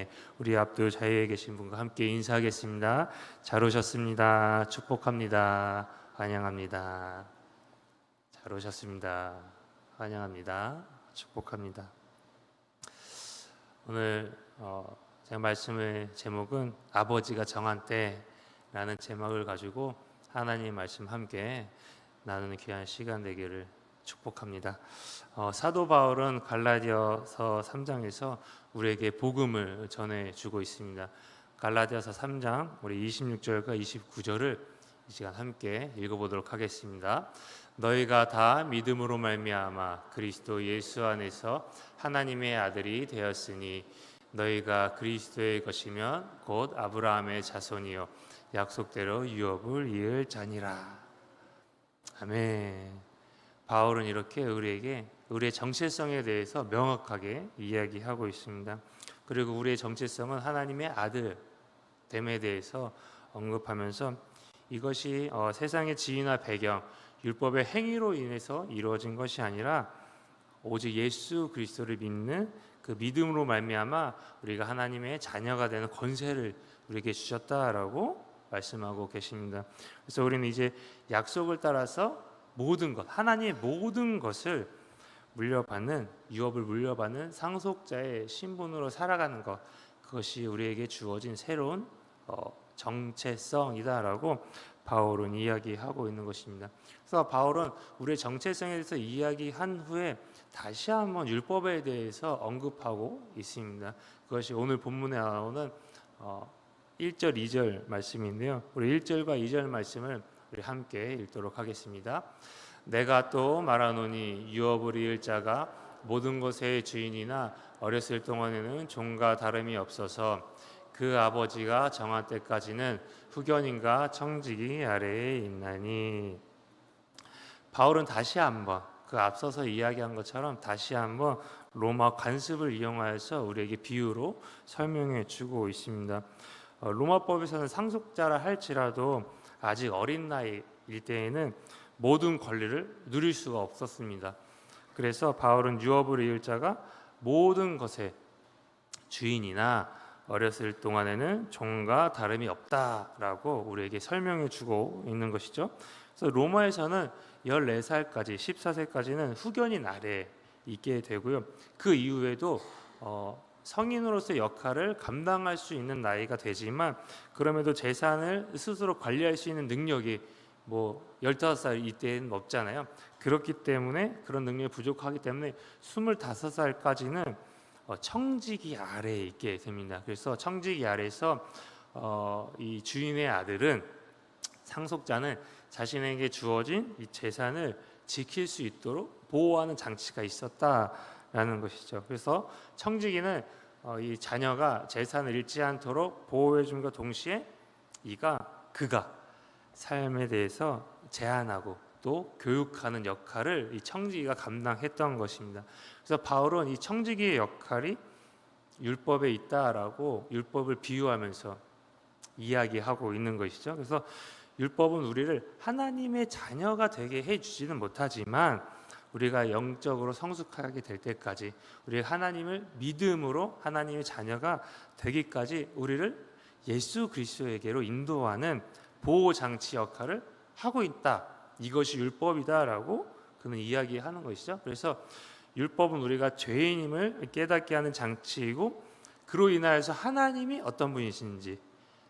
때문에 우리 앞뒤 자리에 계신 분과 함께 인사하겠습니다. 잘 오셨습니다. 축복합니다. 환영합니다. 잘 오셨습니다. 환영합니다. 축복합니다. 오늘 제가 말씀의 제목은 아버지가 정한 때라는 제목을 가지고 하나님의 말씀 함께 나누는 귀한 시간 되기를 축복합니다. 사도 바울은 갈라디아서 3장에서 우리에게 복음을 전해주고 있습니다. 갈라디아서 3장 우리 26절과 29절을 이 시간 함께 읽어보도록 하겠습니다. 너희가 다 믿음으로 말미암아 그리스도 예수 안에서 하나님의 아들이 되었으니 너희가 그리스도의 것이면 곧 아브라함의 자손이요 약속대로 유업을 이을 자니라. 아멘. 바울은 이렇게 우리에게 우리의 정체성에 대해서 명확하게 이야기하고 있습니다. 그리고 우리의 정체성은 하나님의 아들됨에 대해서 언급하면서 이것이 세상의 지위나 배경, 율법의 행위로 인해서 이루어진 것이 아니라 오직 예수 그리스도를 믿는 그 믿음으로 말미암아 우리가 하나님의 자녀가 되는 권세를 우리에게 주셨다라고 말씀하고 계십니다. 그래서 우리는 이제 약속을 따라서 모든 것, 하나님의 모든 것을 물려받는, 유업을 물려받는 상속자의 신분으로 살아가는 것, 그것이 우리에게 주어진 새로운 정체성이다라고 바울은 이야기하고 있는 것입니다. 그래서 바울은 우리의 정체성에 대해서 이야기한 후에 다시 한번 율법에 대해서 언급하고 있습니다. 그것이 오늘 본문에 나오는 1절, 2절 말씀인데요. 우리 1절과 2절 말씀을 우리 함께 읽도록 하겠습니다. 내가 또 말하노니 유업을 이을 자가 모든 것의 주인이나 어렸을 동안에는 종과 다름이 없어서 그 아버지가 정한 때까지는 후견인과 청지기 아래에 있나니. 바울은 다시 한번 그 앞서서 이야기한 것처럼 다시 한번 로마 관습을 이용하여서 우리에게 비유로 설명해 주고 있습니다. 로마법에서는 상속자라 할지라도 아직 어린 나이일 때에는 모든 권리를 누릴 수가 없었습니다. 그래서 바울은 유업을 이을 자가 모든 것의 주인이나 어렸을 동안에는 종과 다름이 없다라고 우리에게 설명해 주고 있는 것이죠. 그래서 로마에서는 14살까지 14세까지는 후견인 아래에 있게 되고요. 그 이후에도 성인으로서의 역할을 감당할 수 있는 나이가 되지만 그럼에도 재산을 스스로 관리할 수 있는 능력이 15살 이때는 없잖아요. 그렇기 때문에 그런 능력이 부족하기 때문에 25살까지는 청지기 아래에 있게 됩니다. 그래서 청지기 아래에서 이 주인의 아들은, 상속자는 자신에게 주어진 이 재산을 지킬 수 있도록 보호하는 장치가 있었다라는 것이죠. 그래서 청지기는 이 자녀가 재산을 잃지 않도록 보호해 줌과 동시에 그가 삶에 대해서 제한하고 또 교육하는 역할을 이 청지기가 감당했던 것입니다. 그래서 바울은 이 청지기의 역할이 율법에 있다라고 율법을 비유하면서 이야기하고 있는 것이죠. 그래서 율법은 우리를 하나님의 자녀가 되게 해주지는 못하지만 우리가 영적으로 성숙하게 될 때까지 우리가 하나님을 믿음으로 하나님의 자녀가 되기까지 우리를 예수 그리스도에게로 인도하는 보호장치 역할을 하고 있다. 이것이 율법이다라고 그는 이야기하는 것이죠. 그래서 율법은 우리가 죄인임을 깨닫게 하는 장치이고 그로 인하여서 하나님이 어떤 분이신지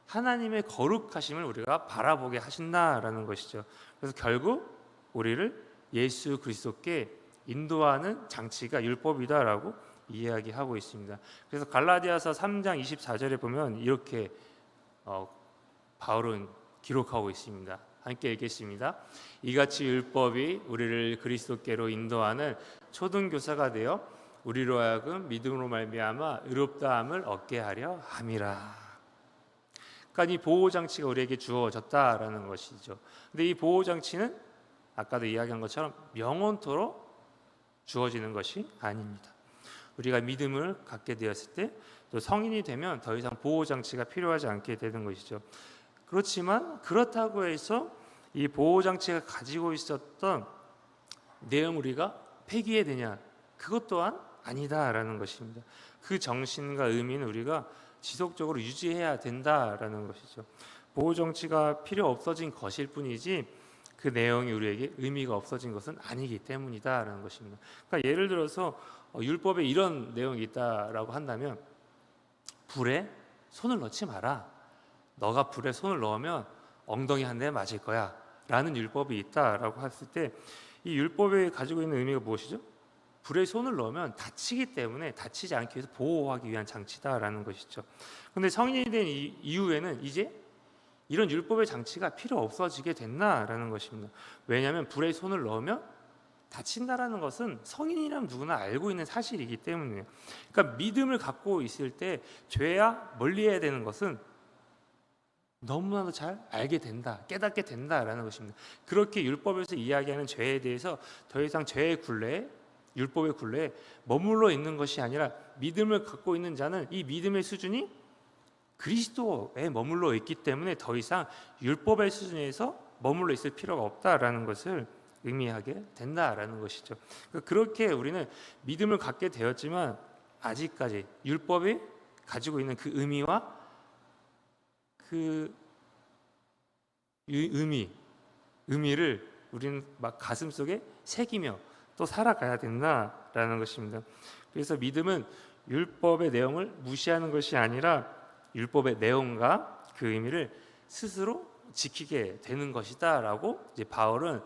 하나님의 거룩하심을 우리가 바라보게 하신다라는 것이죠. 그래서 결국 우리를 예수 그리스도께 인도하는 장치가 율법이다라고 이야기하고 있습니다. 그래서 갈라디아서 3장 24절에 보면 이렇게 바울은 기록하고 있습니다. 함께 읽겠습니다. 이같이 율법이 우리를 그리스도께로 인도하는 초등교사가 되어 우리로 하여금 믿음으로 말미암아 의롭다함을 얻게 하려 함이라. 그러니까 이 보호장치가 우리에게 주어졌다라는 것이죠. 근데 이 보호장치는 아까도 이야기한 것처럼 영원토록 주어지는 것이 아닙니다. 우리가 믿음을 갖게 되었을 때 또 성인이 되면 더 이상 보호장치가 필요하지 않게 되는 것이죠. 그렇지만 그렇다고 해서 이 보호장치가 가지고 있었던 내용 우리가 폐기해야 되냐? 그것 또한 아니다라는 것입니다. 그 정신과 의미는 우리가 지속적으로 유지해야 된다라는 것이죠. 보호 정치가 필요 없어진 것일 뿐이지 그 내용이 우리에게 의미가 없어진 것은 아니기 때문이다라는 것입니다. 그러니까 예를 들어서 율법에 이런 내용이 있다라고 한다면 불에 손을 넣지 마라. 너가 불에 손을 넣으면 엉덩이 한 대 맞을 거야. 라는 율법이 있다라고 했을 때 이 율법에 가지고 있는 의미가 무엇이죠? 불에 손을 넣으면 다치기 때문에 다치지 않기 위해서 보호하기 위한 장치다라는 것이죠. 그런데 성인이 된 이후에는 이제 이런 율법의 장치가 필요 없어지게 됐나라는 것입니다. 왜냐하면 불에 손을 넣으면 다친다라는 것은 성인이라면 누구나 알고 있는 사실이기 때문이에요. 그러니까 믿음을 갖고 있을 때 죄야 멀리해야 되는 것은 너무나도 잘 알게 된다, 깨닫게 된다라는 것입니다. 그렇게 율법에서 이야기하는 죄에 대해서 더 이상 죄의 굴레에, 율법의 굴레에 머물러 있는 것이 아니라 믿음을 갖고 있는 자는 이 믿음의 수준이 그리스도에 머물러 있기 때문에 더 이상 율법의 수준에서 머물러 있을 필요가 없다라는 것을 의미하게 된다라는 것이죠. 그렇게 우리는 믿음을 갖게 되었지만 아직까지 율법이 가지고 있는 그 의미와 그 의미를 우리는 막 가슴속에 새기며 또 살아가야 된다라는 것입니다. 그래서 믿음은 율법의 내용을 무시하는 것이 아니라 율법의 내용과 그 의미를 스스로 지키게 되는 것이다라고 이제 바울은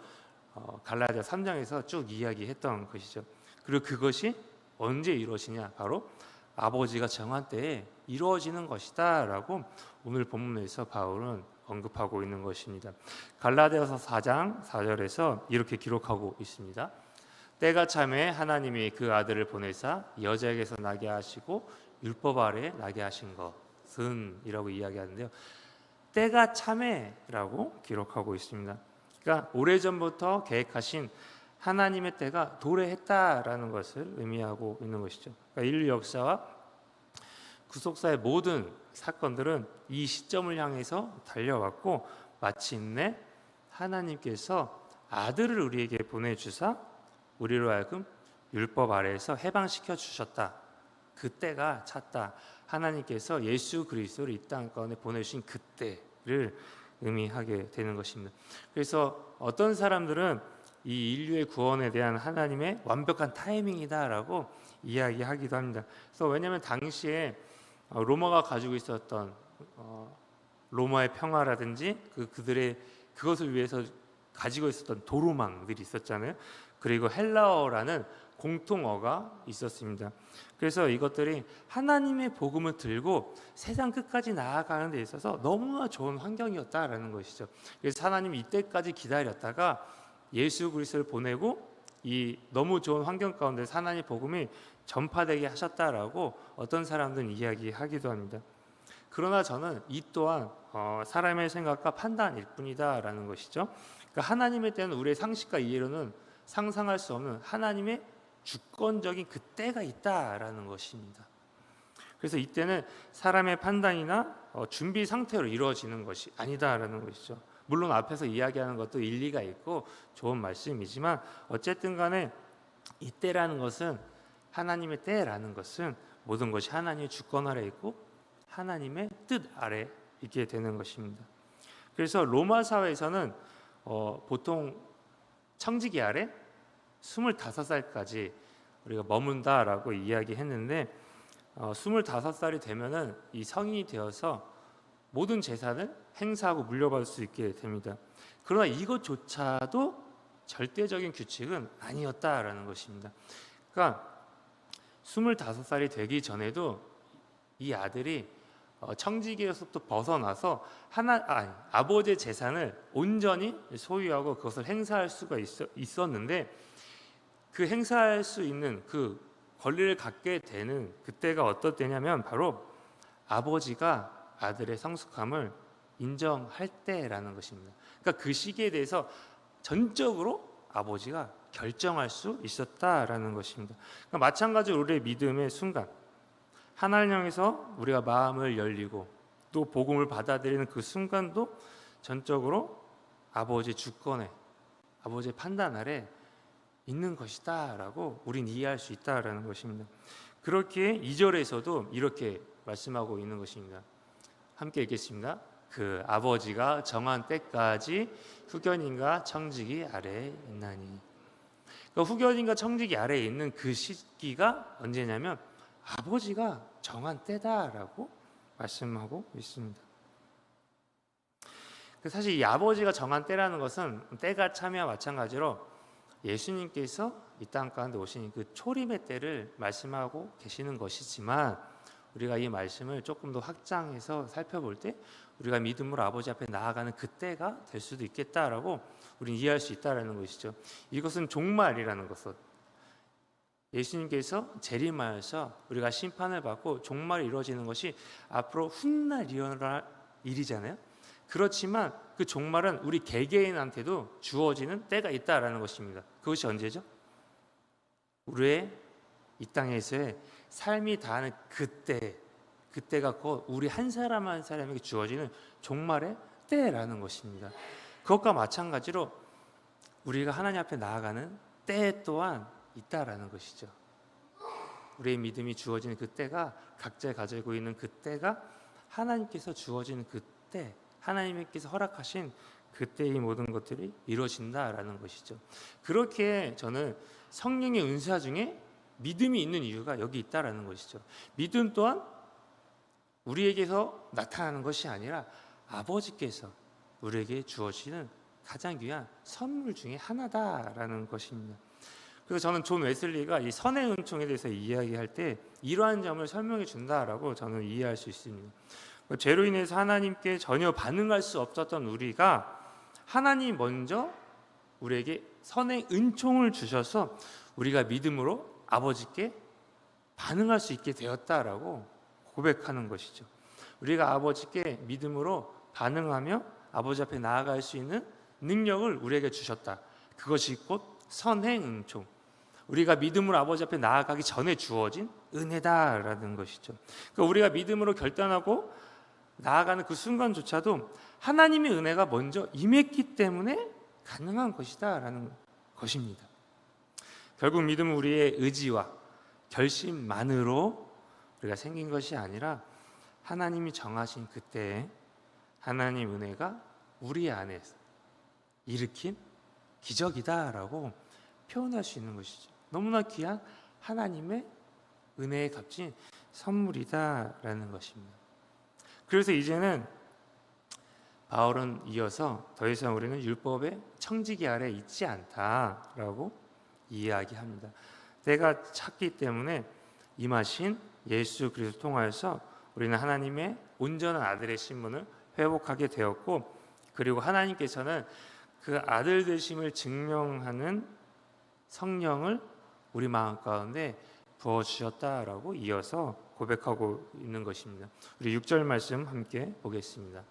갈라디아 3장에서 쭉 이야기했던 것이죠. 그리고 그것이 언제 이루어지냐? 바로 아버지가 정한 때에 이루어지는 것이다라고 오늘 본문에서 바울은 언급하고 있는 것입니다. 갈라디아서 4장 4절에서 이렇게 기록하고 있습니다. 때가 참에 하나님이 그 아들을 보내사 여자에게서 나게 하시고 율법 아래 나게 하신 것은 이라고 이야기하는데요. 때가 참에라고 기록하고 있습니다. 그러니까 오래전부터 계획하신 하나님의 때가 도래했다라는 것을 의미하고 있는 것이죠. 그러니까 인류 역사와 구속사의 모든 사건들은 이 시점을 향해서 달려왔고 마침내 하나님께서 아들을 우리에게 보내주사 우리로 하여금 율법 아래에서 해방시켜 주셨다. 그때가 찼다. 하나님께서 예수 그리스도를 이 땅 가운데 보내주신 그때를 의미하게 되는 것입니다. 그래서 어떤 사람들은 이 인류의 구원에 대한 하나님의 완벽한 타이밍이다라고 이야기하기도 합니다. 그래서 왜냐하면 당시에 로마가 가지고 있었던 로마의 평화라든지 그들의 그것을 위해서 가지고 있었던 도로망들이 있었잖아요. 그리고 헬라어라는 공통어가 있었습니다. 그래서 이것들이 하나님의 복음을 들고 세상 끝까지 나아가는 데 있어서 너무나 좋은 환경이었다라는 것이죠. 그래서 하나님이 이때까지 기다렸다가 예수 그리스도를 보내고 이 너무 좋은 환경 가운데 하나님의 복음이 전파되게 하셨다라고 어떤 사람들은 이야기하기도 합니다. 그러나 저는 이 또한 사람의 생각과 판단일 뿐이다라는 것이죠. 그러니까 하나님에 대한 우리의 상식과 이해로는 상상할 수 없는 하나님의 주권적인 그때가 있다라는 것입니다. 그래서 이때는 사람의 판단이나 준비 상태로 이루어지는 것이 아니다라는 것이죠. 물론 앞에서 이야기하는 것도 일리가 있고 좋은 말씀이지만 어쨌든 간에 이때라는 것은 하나님의 때라는 것은 모든 것이 하나님의 주권 아래 있고 하나님의 뜻 아래 있게 되는 것입니다. 그래서 로마 사회에서는 보통 청지기 아래 25살까지 우리가 머문다라고 이야기했는데 25살이 되면은 이 성인이 되어서 모든 재산을 행사하고 물려받을 수 있게 됩니다. 그러나 이것조차도 절대적인 규칙은 아니었다라는 것입니다. 그러니까 25살이 되기 전에도 이 아들이 청지기에서부터 벗어나서 아버지의 재산을 온전히 소유하고 그것을 행사할 수가 있었는데 그 행사할 수 있는 그 권리를 갖게 되는 그때가 어떤 때냐면 바로 아버지가 아들의 성숙함을 인정할 때라는 것입니다. 그러니까 그 시기에 대해서 전적으로 아버지가 결정할 수 있었다라는 것입니다. 그러니까 마찬가지로 우리의 믿음의 순간 하나님 향해서 우리가 마음을 열리고 또 복음을 받아들이는 그 순간도 전적으로 아버지의 주권에 아버지의 판단 아래 있는 것이다라고 우린 이해할 수 있다라는 것입니다. 그렇게 2절에서도 이렇게 말씀하고 있는 것입니다. 함께 읽겠습니다. 그 아버지가 정한 때까지 후견인과 청지기 아래에 있나니. 그러니까 후견인과 청지기 아래에 있는 그 시기가 언제냐면 아버지가 정한 때다라고 말씀하고 있습니다. 사실 이 아버지가 정한 때라는 것은 때가 참여와 마찬가지로 예수님께서 이 땅 가운데 오신 그 초림의 때를 말씀하고 계시는 것이지만, 우리가 이 말씀을 조금 더 확장해서 살펴볼 때 우리가 믿음으로 아버지 앞에 나아가는 그때가 될 수도 있겠다라고 우리는 이해할 수 있다라는 것이죠. 이것은 종말이라는 것은 예수님께서 재림하여서 우리가 심판을 받고 종말이 이루어지는 것이 앞으로 훗날 일어날 일이잖아요. 그렇지만 그 종말은 우리 개개인한테도 주어지는 때가 있다라는 것입니다. 그것이 언제죠? 우리의 이 땅에서의 삶이 다하는 그때가 곧 우리 한 사람 한 사람에게 주어지는 종말의 때라는 것입니다. 그것과 마찬가지로 우리가 하나님 앞에 나아가는 때 또한 있다라는 것이죠. 우리의 믿음이 주어지는 그때가, 각자 가지고 있는 그때가 하나님께서 주어지는 그때, 하나님께서 허락하신 그때의 모든 것들이 이루어진다라는 것이죠. 그렇게 저는 성령의 은사 중에 믿음이 있는 이유가 여기 있다라는 것이죠. 믿음 또한 우리에게서 나타나는 것이 아니라 아버지께서 우리에게 주어지는 가장 귀한 선물 중에 하나다라는 것입니다. 그래서 저는 존 웨슬리가 이 선의 은총에 대해서 이야기할 때 이러한 점을 설명해 준다라고 저는 이해할 수 있습니다. 죄로 인해서 하나님께 전혀 반응할 수 없었던 우리가 하나님 먼저 우리에게 선의 은총을 주셔서 우리가 믿음으로 아버지께 반응할 수 있게 되었다라고 고백하는 것이죠. 우리가 아버지께 믿음으로 반응하며 아버지 앞에 나아갈 수 있는 능력을 우리에게 주셨다. 그것이 곧 선행 은총, 우리가 믿음으로 아버지 앞에 나아가기 전에 주어진 은혜다라는 것이죠. 그러니까 우리가 믿음으로 결단하고 나아가는 그 순간조차도 하나님의 은혜가 먼저 임했기 때문에 가능한 것이다라는 것입니다. 결국 믿음은 우리의 의지와 결심만으로 우리가 생긴 것이 아니라 하나님이 정하신 그때에 하나님 은혜가 우리 안에서 일으킨 기적이다라고 표현할 수 있는 것이죠. 너무나 귀한 하나님의 은혜에 값진 선물이다라는 것입니다. 그래서 이제는 바울은 이어서 더 이상 우리는 율법의 청지기 아래 있지 않다라고 이야기합니다. 때가 찼기 때문에 임하신 예수 그리스도 통하여서 우리는 하나님의 온전한 아들의 신분을 회복하게 되었고, 그리고 하나님께서는 그 아들 되심을 증명하는 성령을 우리 마음 가운데 부어주셨다라고 이어서 고백하고 있는 것입니다. 우리 6절 말씀 함께 보겠습니다.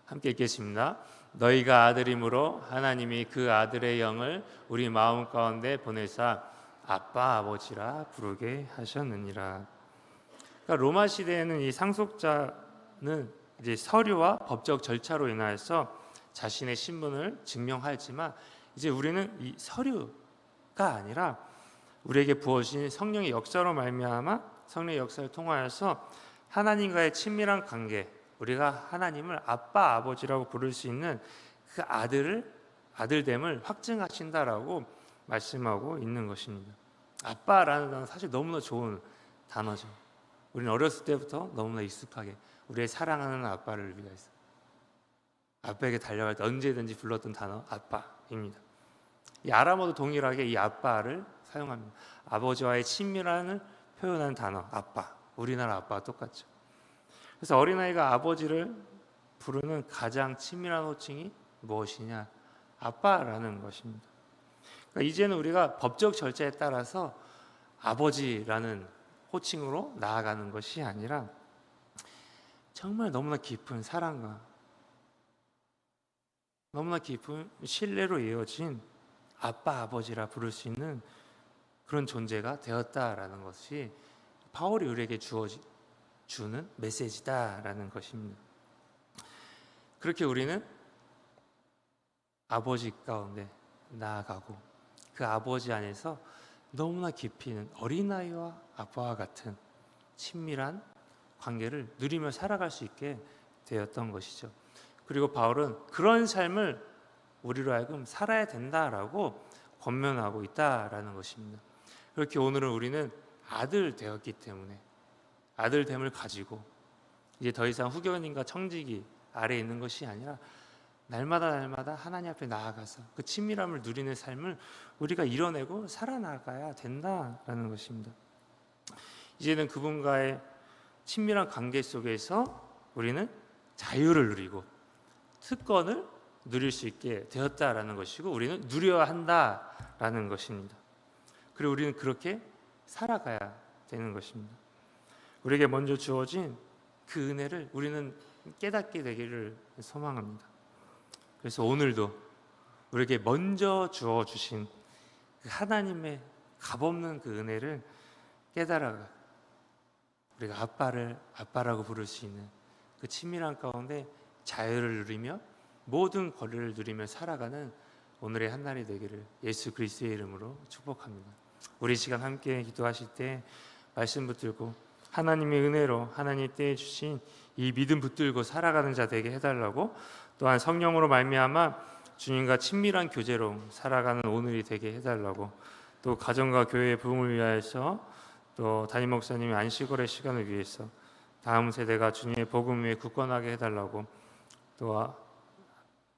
함께 읽겠습니다. 너희가 아들임으로 하나님이 그 아들의 영을 우리 마음 가운데 보내사 아빠 아버지라 부르게 하셨느니라. 그러니까 로마 시대에는 이 상속자는 이제 서류와 법적 절차로 인하여서 자신의 신분을 증명하였지만, 이제 우리는 이 서류가 아니라 우리에게 부어진 성령의 역사로 말미암아 성령의 역사를 통하여서 하나님과의 친밀한 관계, 우리가 하나님을 아빠 아버지라고 부를 수 있는 그 아들됨을 확증하신다라고 말씀하고 있는 것입니다. 아빠라는 단어 사실 너무나 좋은 단어죠. 우리는 어렸을 때부터 너무나 익숙하게 우리의 사랑하는 아빠를 위해서 아빠에게 달려갈 때 언제든지 불렀던 단어 아빠입니다. 이 아람어도 동일하게 이 아빠를 사용합니다. 아버지와의 친밀함을 표현하는 단어 아빠. 우리나라 아빠와 똑같죠. 그래서 어린아이가 아버지를 부르는 가장 친밀한 호칭이 무엇이냐? 아빠라는 것입니다. 그러니까 이제는 우리가 법적 절차에 따라서 아버지라는 호칭으로 나아가는 것이 아니라 정말 너무나 깊은 사랑과 너무나 깊은 신뢰로 이어진 아빠 아버지라 부를 수 있는 그런 존재가 되었다라는 것이 바울이 우리에게 주는 메시지다라는 것입니다. 그렇게 우리는 아버지 가운데 나아가고 그 아버지 안에서 너무나 깊이 있는 어린아이와 아빠와 같은 친밀한 관계를 누리며 살아갈 수 있게 되었던 것이죠. 그리고 바울은 그런 삶을 우리로 하여금 살아야 된다라고 권면하고 있다라는 것입니다. 그렇게 오늘은 우리는 아들 되었기 때문에 아들됨을 가지고 이제 더 이상 후견인과 청지기 아래에 있는 것이 아니라 날마다 하나님 앞에 나아가서 그 친밀함을 누리는 삶을 우리가 이뤄내고 살아나가야 된다라는 것입니다. 이제는 그분과의 친밀한 관계 속에서 우리는 자유를 누리고 특권을 누릴 수 있게 되었다라는 것이고 우리는 누려야 한다라는 것입니다. 그리고 우리는 그렇게 살아가야 되는 것입니다. 우리에게 먼저 주어진 그 은혜를 우리는 깨닫게 되기를 소망합니다. 그래서 오늘도 우리에게 먼저 주어주신 그 하나님의 값없는 그 은혜를 깨달아가 우리가 아빠라고 부를 수 있는 그 친밀한 가운데 자유를 누리며 모든 권리를 누리며 살아가는 오늘의 한날이 되기를 예수 그리스도의 이름으로 축복합니다. 우리 시간 함께 기도하실 때 말씀 붙들고 하나님의 은혜로 하나님 때에 주신 이 믿음 붙들고 살아가는 자 되게 해달라고, 또한 성령으로 말미암아 주님과 친밀한 교제로 살아가는 오늘이 되게 해달라고, 또 가정과 교회의 부흥을 위하여서, 또 담임 목사님의 안식월의 시간을 위해서 다음 세대가 주님의 복음 위에 굳건하게 해달라고, 또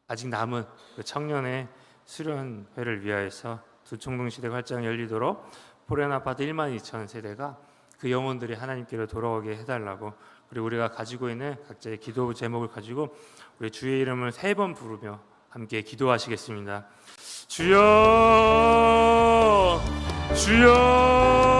아직 남은 그 청년의 수련회를 위하여서 두총동 시대가 활짝 열리도록 포레나 아파트 1만 2천 세대가 그 영혼들이 하나님께로 돌아오게 해달라고, 그리고 우리가 가지고 있는 각자의 기도 제목을 가지고 우리 주의 이름을 3번 부르며 함께 기도하시겠습니다. 주여, 주여.